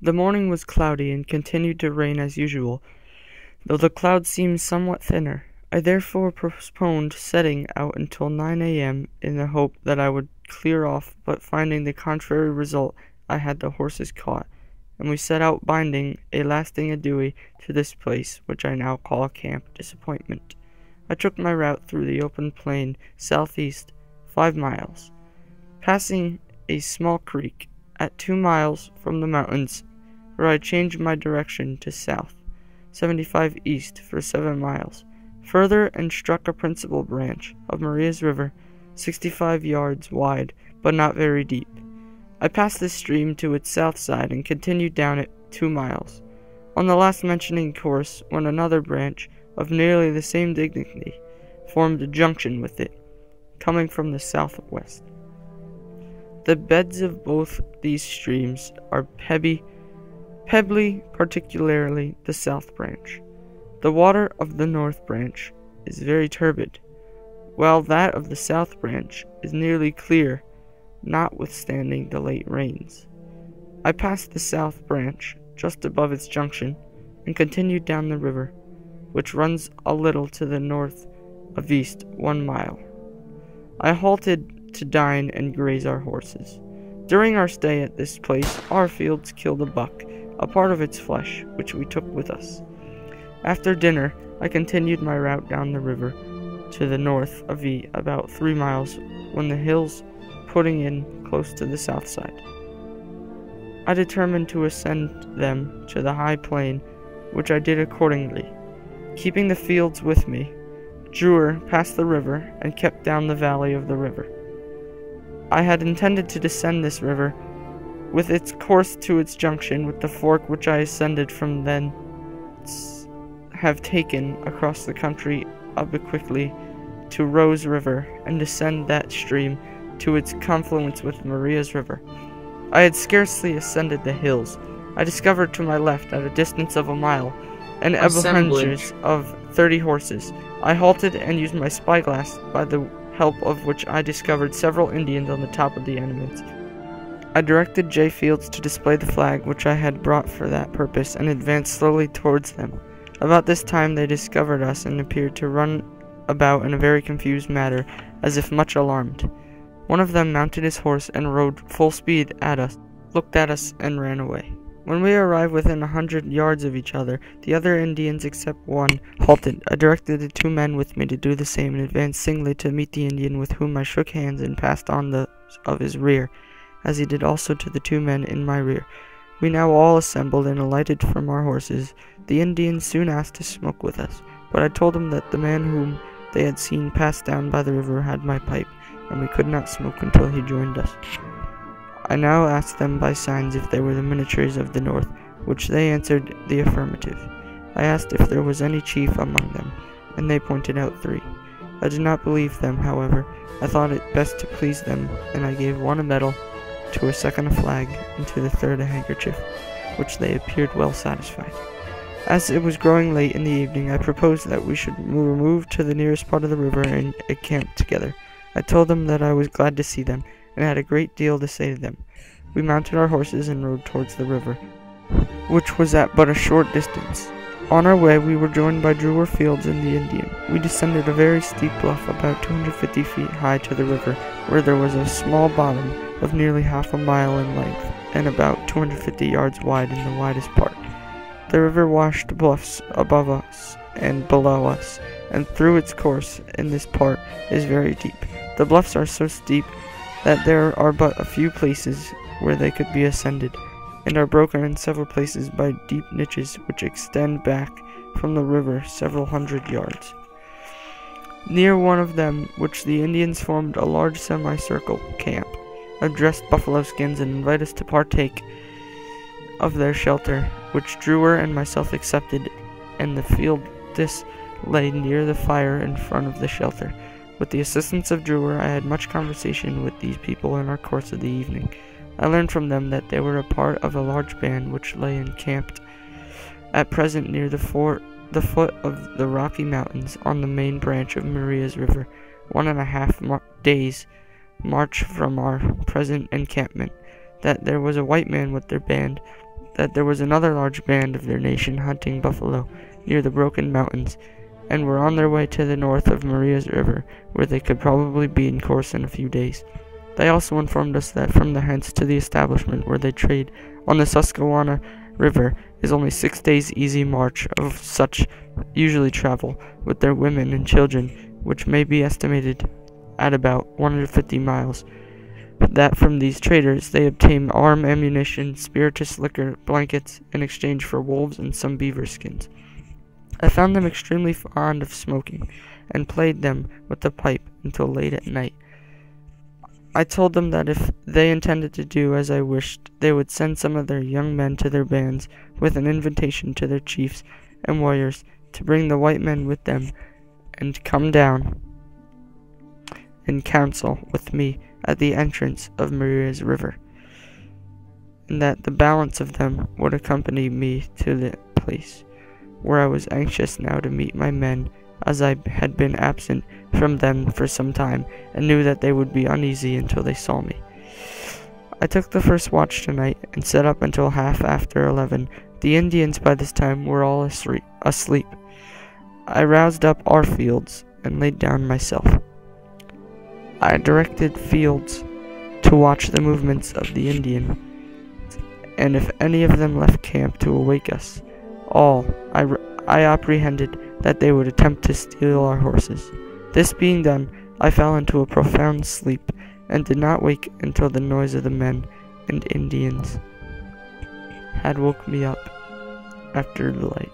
The morning was cloudy and continued to rain as usual, though the clouds seemed somewhat thinner. I therefore postponed setting out until 9 a.m. in the hope that I would clear off, but finding the contrary result, I had the horses caught, and we set out binding a lasting adieu to this place, which I now call Camp Disappointment. I took my route through the open plain southeast 5 miles, passing a small creek at 2 miles from the mountains, where I changed my direction to south, 75 east for 7 miles, further and struck a principal branch of Maria's River, 65 yards wide, but not very deep. I passed this stream to its south side and continued down it 2 miles, on the last mentioned course, when another branch of nearly the same dignity formed a junction with it, coming from the southwest. The beds of both these streams are pebbly, particularly the south branch. The water of the north branch is very turbid, while that of the south branch is nearly clear, notwithstanding the late rains. I passed the south branch just above its junction, and continued down the river, which runs a little to the north of east 1 mile. I halted to dine and graze our horses. During our stay at this place, our fields killed a buck, a part of its flesh, which we took with us. After dinner, I continued my route down the river to the north of about 3 miles, when the hills putting in close to the south side. I determined to ascend them to the high plain, which I did accordingly, keeping the fields with me. Drewer passed the river and kept down the valley of the river. I had intended to descend this river with its course to its junction with the fork which I ascended from thence, have taken across the country obliquely to Rose River, and descend that stream to its confluence with Maria's River. I had scarcely ascended the hills. I discovered to my left, at a distance of 1 mile, an assemblage of 30 horses. I halted and used my spyglass, by the help of which I discovered several Indians on the top of the eminence. I directed J. Fields to display the flag which I had brought for that purpose, and advanced slowly towards them. About this time they discovered us, and appeared to run about in a very confused manner, as if much alarmed. One of them mounted his horse and rode full speed at us, looked at us, and ran away. When we arrived within 100 yards of each other, the other Indians except one halted. I directed the 2 men with me to do the same, and advanced singly to meet the Indian, with whom I shook hands and passed on the of his rear, as he did also to the 2 men in my rear. We now all assembled and alighted from our horses. The Indians soon asked to smoke with us, but I told them that the man whom they had seen pass down by the river had my pipe, and we could not smoke until he joined us. I now asked them by signs if they were the miniatures of the north, which they answered the affirmative. I asked if there was any chief among them, and they pointed out 3. I did not believe them, however. I thought it best to please them, and I gave one a medal, to a second a flag, and to the third a handkerchief, which they appeared well satisfied. As it was growing late in the evening, I proposed that we should remove to the nearest part of the river and encamp together. I told them that I was glad to see them, and had a great deal to say to them. We mounted our horses and rode towards the river, which was at but a short distance. On our way we were joined by Drewer Fields and the Indian. We descended a very steep bluff about 250 feet high to the river, where there was a small bottom of nearly half a mile in length, and about 250 yards wide in the widest part. The river washed bluffs above us and below us, and through its course in this part is very deep. The bluffs are so steep that there are but a few places where they could be ascended, and are broken in several places by deep niches which extend back from the river several hundred yards. Near one of them, which the Indians formed a large semicircle camp, dressed buffalo skins, and invite us to partake of their shelter, which Drewer and myself accepted, and the field this lay near the fire in front of the shelter. With the assistance of Drewer, I had much conversation with these people in our course of the evening. I learned from them that they were a part of a large band which lay encamped at present near the foot of the Rocky Mountains on the main branch of Maria's River, 1.5 days' march from our present encampment. That there was a white man with their band, that there was another large band of their nation hunting buffalo near the Broken Mountains, and were on their way to the north of Maria's River, where they could probably be in course in a few days. They also informed us that from the hence to the establishment where they trade on the Susquehanna River is only 6 days' easy march of such usually travel, with their women and children, which may be estimated at about 150 miles. That from these traders they obtain arm, ammunition, spirituous liquor, blankets, in exchange for wolves and some beaver skins. I found them extremely fond of smoking, and played them with the pipe until late at night. I told them that if they intended to do as I wished, they would send some of their young men to their bands, with an invitation to their chiefs and warriors to bring the white men with them, and come down in council with me at the entrance of Maria's River, and that the balance of them would accompany me to the place, where I was anxious now to meet my men, as I had been absent from them for some time, and knew that they would be uneasy until they saw me. I took the first watch tonight, and sat up until half after 11. The Indians by this time were all asleep. I roused up our Fields, and laid down myself. I directed Fields to watch the movements of the Indians, and if any of them left camp to awake us all, I apprehended that they would attempt to steal our horses. This being done, I fell into a profound sleep, and did not wake until the noise of the men and Indians had woke me up after the light.